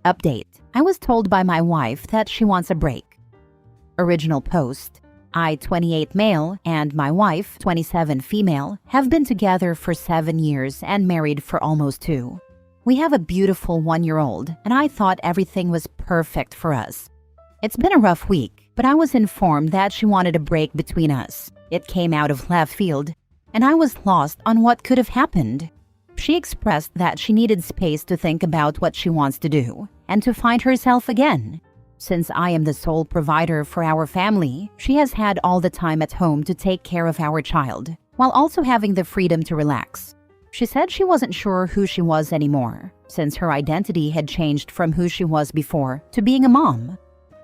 Update. I was told by my wife that she wants a break. Original post. I, 28 male, and my wife, 27 female, have been together for 7 years and married for almost 2. We have a beautiful 1-year-old, and I thought everything was perfect for us. It's been a rough week, but I was informed that she wanted a break between us. It came out of left field, and I was lost on what could have happened. She expressed that she needed space to think about what she wants to do and to find herself again. Since I am the sole provider for our family, she has had all the time at home to take care of our child, while also having the freedom to relax. She said she wasn't sure who she was anymore, since her identity had changed from who she was before to being a mom.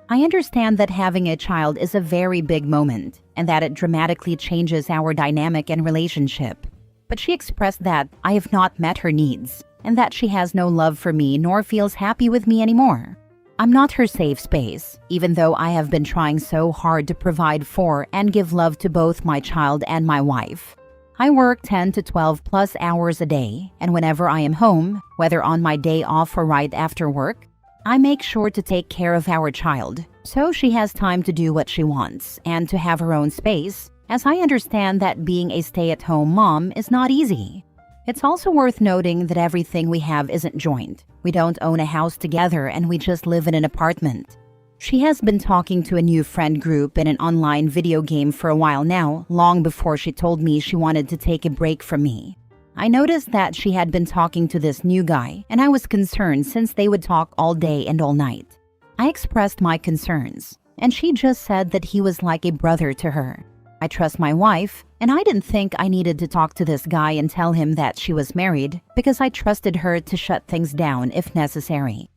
I understand that having a child is a very big moment, and that it dramatically changes our dynamic and relationship. But she expressed that I have not met her needs, and that she has no love for me nor feels happy with me anymore. I'm not her safe space, even though I have been trying so hard to provide for and give love to both my child and my wife. I work 10 to 12 plus hours a day, and whenever I am home, whether on my day off or right after work, I make sure to take care of our child, so she has time to do what she wants and to have her own space, as I understand that being a stay-at-home mom is not easy. It's also worth noting that everything we have isn't joint. We don't own a house together and we just live in an apartment. She has been talking to a new friend group in an online video game for a while now, long before she told me she wanted to take a break from me. I noticed that she had been talking to this new guy, and I was concerned since they would talk all day and all night. I expressed my concerns, and she just said that he was like a brother to her. I trust my wife, and I didn't think I needed to talk to this guy and tell him that she was married because I trusted her to shut things down if necessary.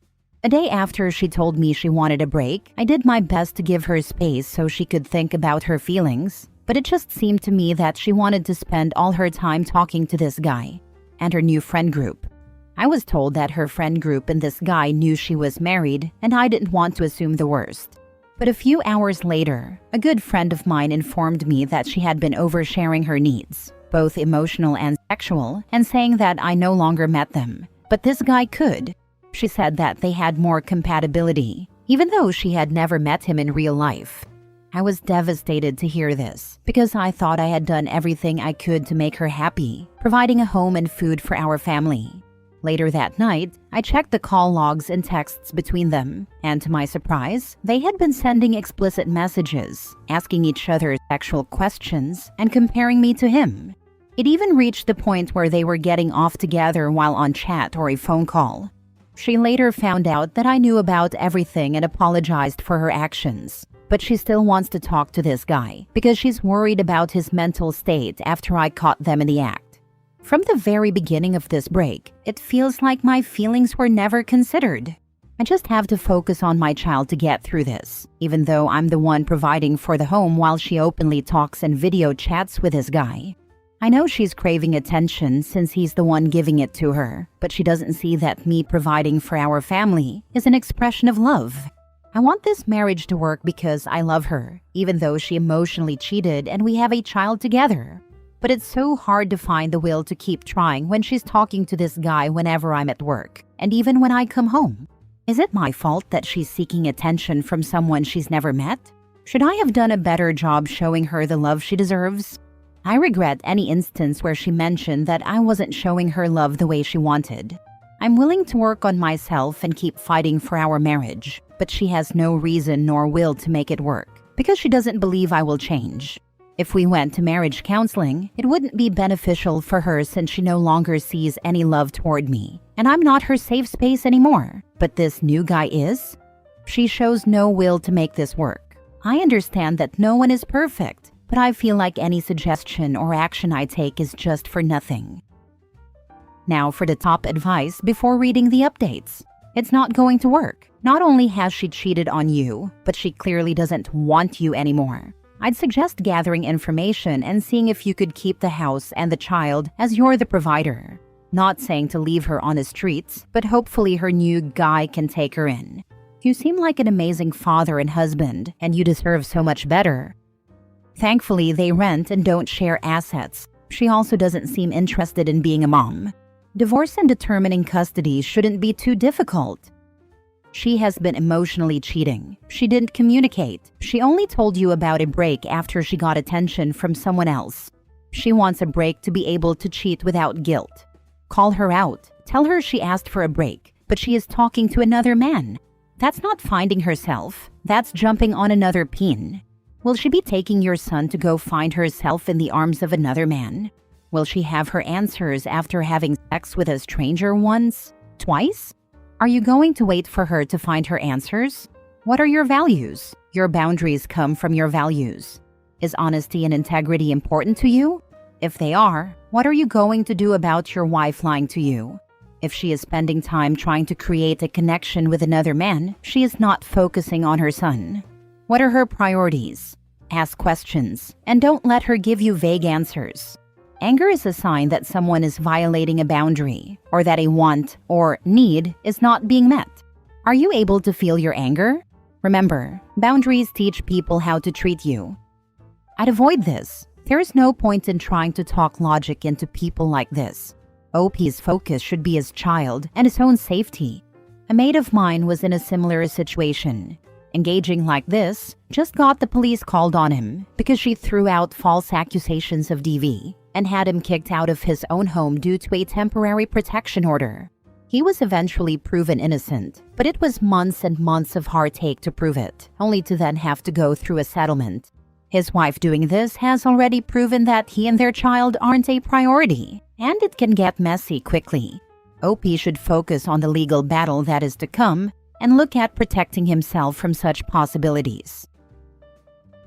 A day after she told me she wanted a break, I did my best to give her space so she could think about her feelings, but it just seemed to me that she wanted to spend all her time talking to this guy and her new friend group. I was told that her friend group and this guy knew she was married, and I didn't want to assume the worst. But a few hours later, a good friend of mine informed me that she had been oversharing her needs, both emotional and sexual, and saying that I no longer met them, but this guy could. She said that they had more compatibility, even though she had never met him in real life. I was devastated to hear this, because I thought I had done everything I could to make her happy, providing a home and food for our family. Later that night, I checked the call logs and texts between them, and to my surprise, they had been sending explicit messages, asking each other sexual questions, and comparing me to him. It even reached the point where they were getting off together while on chat or a phone call. She later found out that I knew about everything and apologized for her actions, but she still wants to talk to this guy because she's worried about his mental state after I caught them in the act. From the very beginning of this break, it feels like my feelings were never considered. I just have to focus on my child to get through this, even though I'm the one providing for the home while she openly talks and video chats with this guy. I know she's craving attention since he's the one giving it to her, but she doesn't see that me providing for our family is an expression of love. I want this marriage to work because I love her, even though she emotionally cheated and we have a child together. But it's so hard to find the will to keep trying when she's talking to this guy whenever I'm at work, and even when I come home. Is it my fault that she's seeking attention from someone she's never met? Should I have done a better job showing her the love she deserves? I regret any instance where she mentioned that I wasn't showing her love the way she wanted. I'm willing to work on myself and keep fighting for our marriage, but she has no reason nor will to make it work, because she doesn't believe I will change. If we went to marriage counseling, it wouldn't be beneficial for her since she no longer sees any love toward me, and I'm not her safe space anymore. But this new guy is? She shows no will to make this work. I understand that no one is perfect, but I feel like any suggestion or action I take is just for nothing. Now for the top advice before reading the updates. It's not going to work. Not only has she cheated on you, but she clearly doesn't want you anymore. I'd suggest gathering information and seeing if you could keep the house and the child as you're the provider. Not saying to leave her on the streets, but hopefully her new guy can take her in. You seem like an amazing father and husband, and you deserve so much better. Thankfully, they rent and don't share assets. She also doesn't seem interested in being a mom. Divorce and determining custody shouldn't be too difficult. She has been emotionally cheating. She didn't communicate. She only told you about a break after she got attention from someone else. She wants a break to be able to cheat without guilt. Call her out. Tell her she asked for a break, but she is talking to another man. That's not finding herself. That's jumping on another pin. Will she be taking your son to go find herself in the arms of another man? Will she have her answers after having sex with a stranger once? Twice? Are you going to wait for her to find her answers? What are your values? Your boundaries come from your values. Is honesty and integrity important to you? If they are, what are you going to do about your wife lying to you? If she is spending time trying to create a connection with another man, she is not focusing on her son. What are her priorities? Ask questions, and don't let her give you vague answers. Anger is a sign that someone is violating a boundary, or that a want or need is not being met. Are you able to feel your anger? Remember, boundaries teach people how to treat you. I'd avoid this. There is no point in trying to talk logic into people like this. OP's focus should be his child and his own safety. A mate of mine was in a similar situation. Engaging like this just got the police called on him because she threw out false accusations of DV and had him kicked out of his own home due to a temporary protection order. He was eventually proven innocent, but it was months and months of heartache to prove it, only to then have to go through a settlement. His wife doing this has already proven that he and their child aren't a priority, and it can get messy quickly. OP should focus on the legal battle that is to come and look at protecting himself from such possibilities.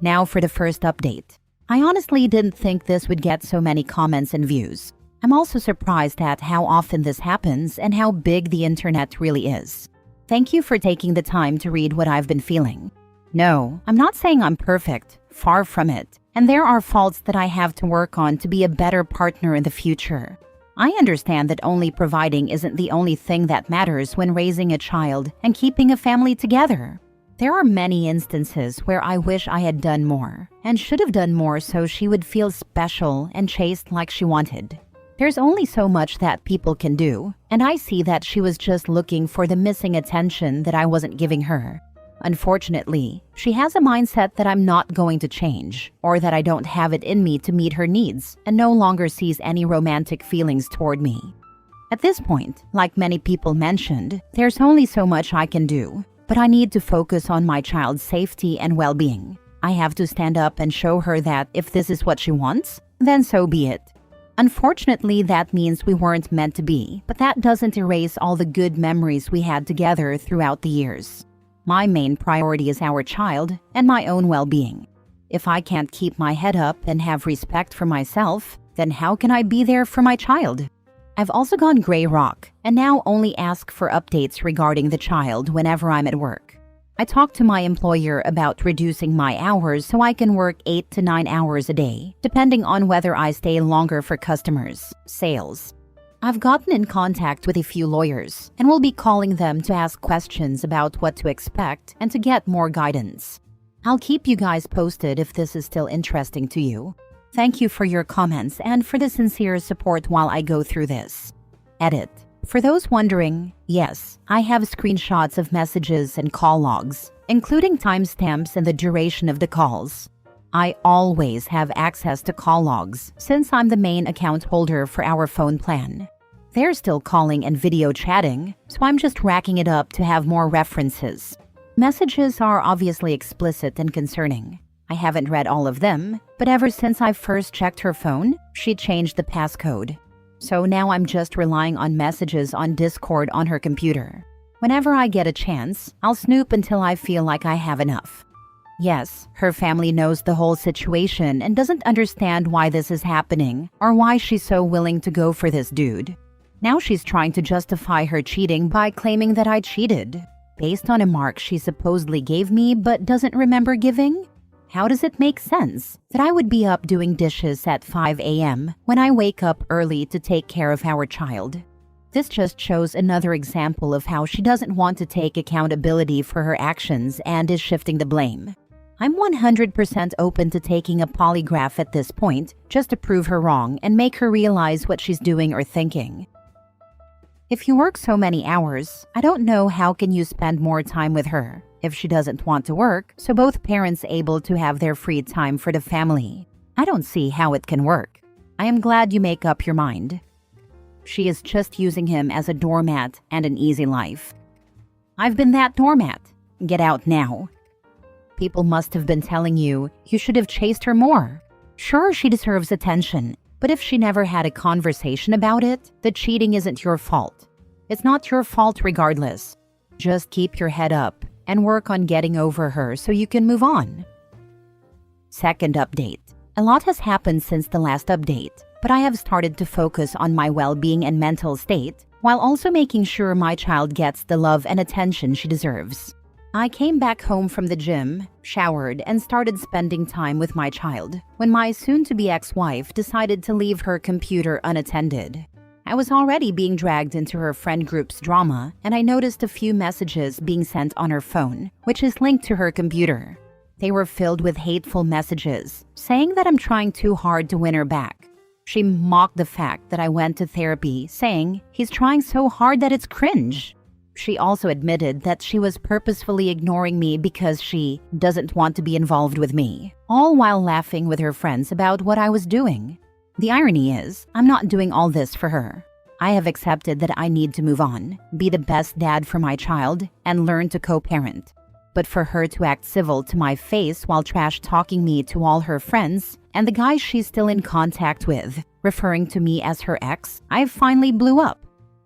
Now for the first update. I honestly didn't think this would get so many comments and views. I'm also surprised at how often this happens and how big the internet really is. Thank you for taking the time to read what I've been feeling. No, I'm not saying I'm perfect, far from it, and there are faults that I have to work on to be a better partner in the future. I understand that only providing isn't the only thing that matters when raising a child and keeping a family together. There are many instances where I wish I had done more, and should have done more so she would feel special and chaste like she wanted. There's only so much that people can do, and I see that she was just looking for the missing attention that I wasn't giving her. Unfortunately, she has a mindset that I'm not going to change, or that I don't have it in me to meet her needs, and no longer sees any romantic feelings toward me. At this point, like many people mentioned, there's only so much I can do, but I need to focus on my child's safety and well-being. I have to stand up and show her that if this is what she wants, then so be it. Unfortunately, that means we weren't meant to be, but that doesn't erase all the good memories we had together throughout the years. My main priority is our child and my own well-being. If I can't keep my head up and have respect for myself, then how can I be there for my child? I've also gone gray rock and now only ask for updates regarding the child whenever I'm at work. I talked to my employer about reducing my hours so I can work 8 to 9 hours a day, depending on whether I stay longer for customers, sales. I've gotten in contact with a few lawyers and will be calling them to ask questions about what to expect and to get more guidance. I'll keep you guys posted if this is still interesting to you. Thank you for your comments and for the sincere support while I go through this. Edit. For those wondering, yes, I have screenshots of messages and call logs, including timestamps and the duration of the calls. I always have access to call logs since I'm the main account holder for our phone plan. They're still calling and video chatting, so I'm just racking it up to have more references. Messages are obviously explicit and concerning. I haven't read all of them, but ever since I first checked her phone, she changed the passcode. So now I'm just relying on messages on Discord on her computer. Whenever I get a chance, I'll snoop until I feel like I have enough. Yes, her family knows the whole situation and doesn't understand why this is happening or why she's so willing to go for this dude. Now she's trying to justify her cheating by claiming that I cheated, based on a mark she supposedly gave me but doesn't remember giving? How does it make sense that I would be up doing dishes at 5 a.m. when I wake up early to take care of our child? This just shows another example of how she doesn't want to take accountability for her actions and is shifting the blame. I'm 100% open to taking a polygraph at this point just to prove her wrong and make her realize what she's doing or thinking. If you work so many hours, I don't know how can you spend more time with her if she doesn't want to work, so both parents able to have their free time for the family. I don't see how it can work. I am glad you make up your mind. She is just using him as a doormat and an easy life. I've been that doormat. Get out now. People must have been telling you should have chased her more. Sure, she deserves attention, but if she never had a conversation about it, the cheating isn't your fault. It's not your fault regardless. Just keep your head up and work on getting over her so you can move on. Second update. A lot has happened since the last update, but I have started to focus on my well-being and mental state while also making sure my child gets the love and attention she deserves. I came back home from the gym, showered, and started spending time with my child when my soon-to-be ex-wife decided to leave her computer unattended. I was already being dragged into her friend group's drama, and I noticed a few messages being sent on her phone, which is linked to her computer. They were filled with hateful messages, saying that I'm trying too hard to win her back. She mocked the fact that I went to therapy, saying, "He's trying so hard that it's cringe." She also admitted that she was purposefully ignoring me because she doesn't want to be involved with me, all while laughing with her friends about what I was doing. The irony is, I'm not doing all this for her. I have accepted that I need to move on, be the best dad for my child, and learn to co-parent. But for her to act civil to my face while trash-talking me to all her friends and the guys she's still in contact with, referring to me as her ex, I finally blew up.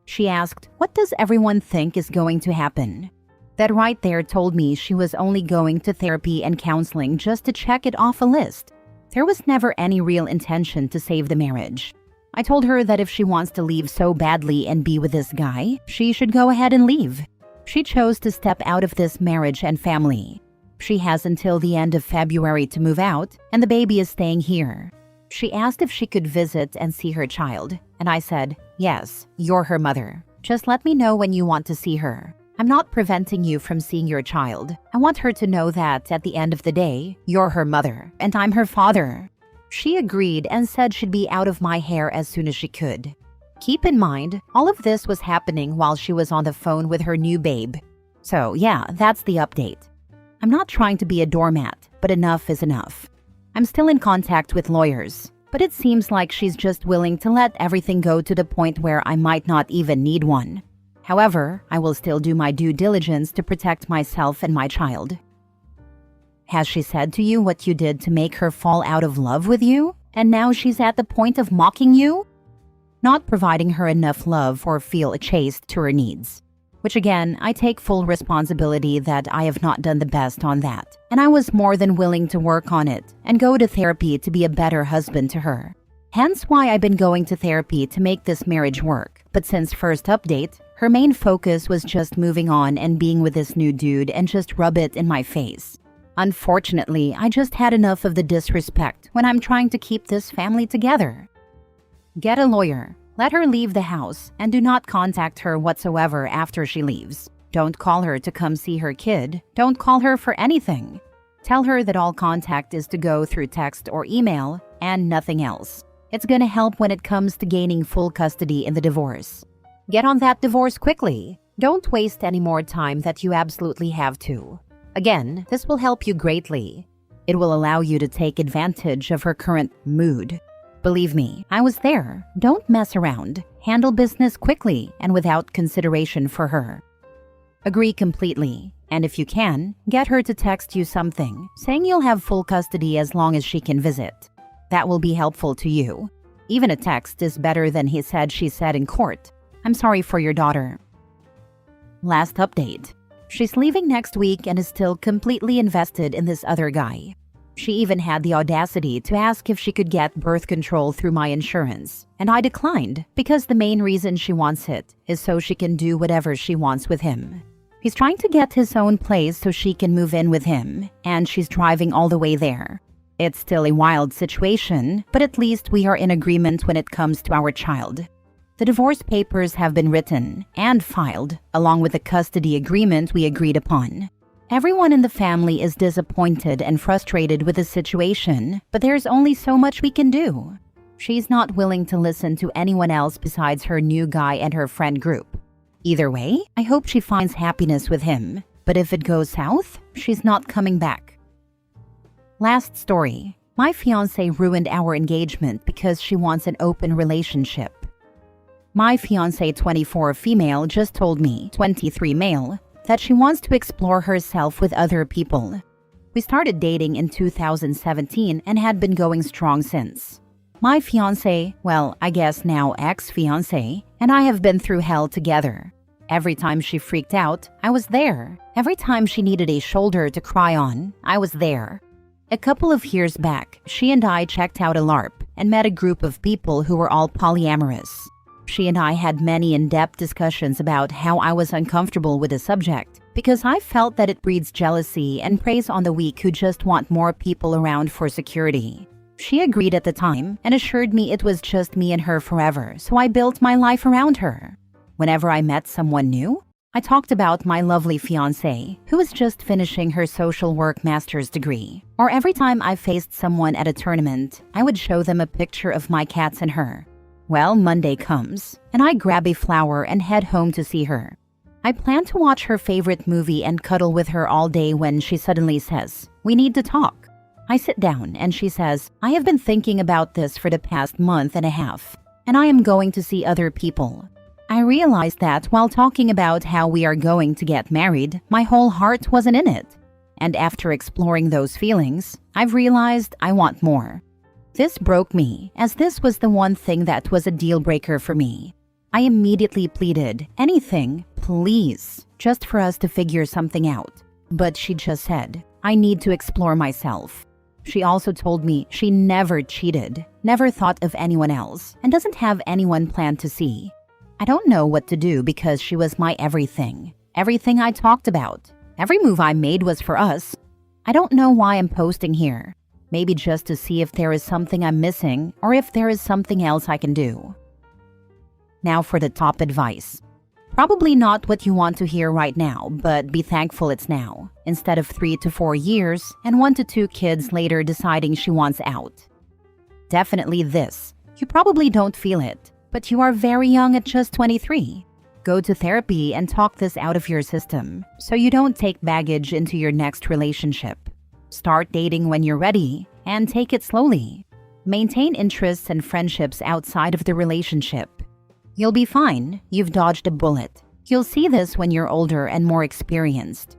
She asked, "What does everyone think is going to happen?" That right there told me she was only going to therapy and counseling just to check it off a list. There was never any real intention to save the marriage. I told her that if she wants to leave so badly and be with this guy, she should go ahead and leave. She chose to step out of this marriage and family. She has until the end of February to move out, and the baby is staying here. She asked if she could visit and see her child, and I said, "Yes, you're her mother. Just let me know when you want to see her. I'm not preventing you from seeing your child. I want her to know that at the end of the day, you're her mother, and I'm her father." She agreed and said she'd be out of my hair as soon as she could. Keep in mind, all of this was happening while she was on the phone with her new babe. So yeah, that's the update. I'm not trying to be a doormat, but enough is enough. I'm still in contact with lawyers, but it seems like she's just willing to let everything go to the point where I might not even need one. However, I will still do my due diligence to protect myself and my child. Has she said to you what you did to make her fall out of love with you, and now she's at the point of mocking you? Not providing her enough love or feel chaste to her needs. Which again, I take full responsibility that I have not done the best on that, and I was more than willing to work on it and go to therapy to be a better husband to her. Hence why I've been going to therapy to make this marriage work. But since first update, her main focus was just moving on and being with this new dude and just rub it in my face. Unfortunately, I just had enough of the disrespect when I'm trying to keep this family together. Get a lawyer. Let her leave the house and do not contact her whatsoever after she leaves. Don't call her to come see her kid. Don't call her for anything. Tell her that all contact is to go through text or email and nothing else. It's gonna help when it comes to gaining full custody in the divorce. Get on that divorce quickly. Don't waste any more time that you absolutely have to. Again, this will help you greatly. It will allow you to take advantage of her current mood. Believe me, I was there. Don't mess around. Handle business quickly and without consideration for her. Agree completely, and if you can, get her to text you something, saying you'll have full custody as long as she can visit. That will be helpful to you. Even a text is better than he said she said in court. I'm sorry for your daughter. Last update. She's leaving next week and is still completely invested in this other guy. She even had the audacity to ask if she could get birth control through my insurance, and I declined because the main reason she wants it is so she can do whatever she wants with him. He's trying to get his own place so she can move in with him, and she's driving all the way there. It's still a wild situation, but at least we are in agreement when it comes to our child. The divorce papers have been written and filed, along with the custody agreement we agreed upon. Everyone in the family is disappointed and frustrated with the situation, but there's only so much we can do. She's not willing to listen to anyone else besides her new guy and her friend group. Either way, I hope she finds happiness with him. But if it goes south, she's not coming back. Last story. My fiance ruined our engagement because she wants an open relationship. My fiance, 24 female, just told me, 23 male, that she wants to explore herself with other people. We started dating in 2017 and had been going strong since. My fiance, well, I guess now ex-fiance, and I have been through hell together. Every time she freaked out, I was there. Every time she needed a shoulder to cry on, I was there. A couple of years back, she and I checked out a LARP and met a group of people who were all polyamorous. She and I had many in-depth discussions about how I was uncomfortable with the subject because I felt that it breeds jealousy and preys on the weak who just want more people around for security. She agreed at the time and assured me it was just me and her forever, so I built my life around her. Whenever I met someone new, I talked about my lovely fiancé, who was just finishing her social work master's degree. Or every time I faced someone at a tournament, I would show them a picture of my cats and her. Well, Monday comes, and I grab a flower and head home to see her. I plan to watch her favorite movie and cuddle with her all day when she suddenly says, "We need to talk." I sit down and she says, "I have been thinking about this for the past month and a half, and I am going to see other people." I realized that while talking about how we are going to get married, my whole heart wasn't in it. And after exploring those feelings, I've realized I want more. This broke me, as this was the one thing that was a deal breaker for me. I immediately pleaded, "Anything, please, just for us to figure something out." But she just said, "I need to explore myself." She also told me she never cheated, never thought of anyone else, and doesn't have anyone planned to see. I don't know what to do because she was my everything. Everything I talked about. Every move I made was for us. I don't know why I'm posting here. Maybe just to see if there is something I'm missing or if there is something else I can do. Now for the top advice. Probably not what you want to hear right now, but be thankful it's now, instead of 3 to 4 years and 1 to 2 kids later deciding she wants out. Definitely this. You probably don't feel it, but you are very young at just 23. Go to therapy and talk this out of your system so you don't take baggage into your next relationship. Start dating when you're ready and take it slowly. Maintain interests and friendships outside of the relationship. You'll be fine. You've dodged a bullet. You'll see this when you're older and more experienced.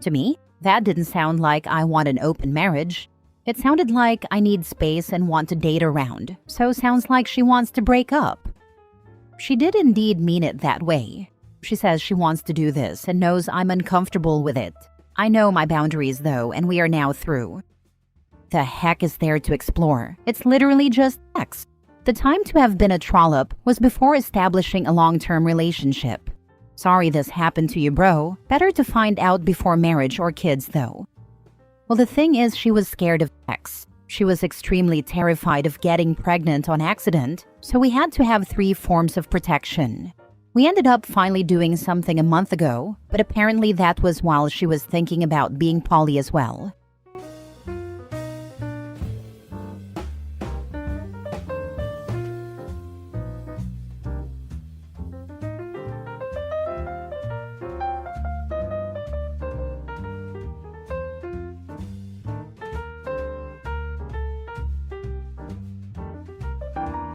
To me, that didn't sound like I want an open marriage. It sounded like I need space and want to date around, so sounds like she wants to break up. She did indeed mean it that way. She says she wants to do this and knows I'm uncomfortable with it. I know my boundaries though, and we are now through. The heck is there to explore? It's literally just sex. The time to have been a trollop was before establishing a long-term relationship. Sorry this happened to you, bro. Better to find out before marriage or kids, though. Well, the thing is, she was scared of sex. She was extremely terrified of getting pregnant on accident, so we had to have 3 forms of protection. We ended up finally doing something a month ago, but apparently that was while she was thinking about being poly as well.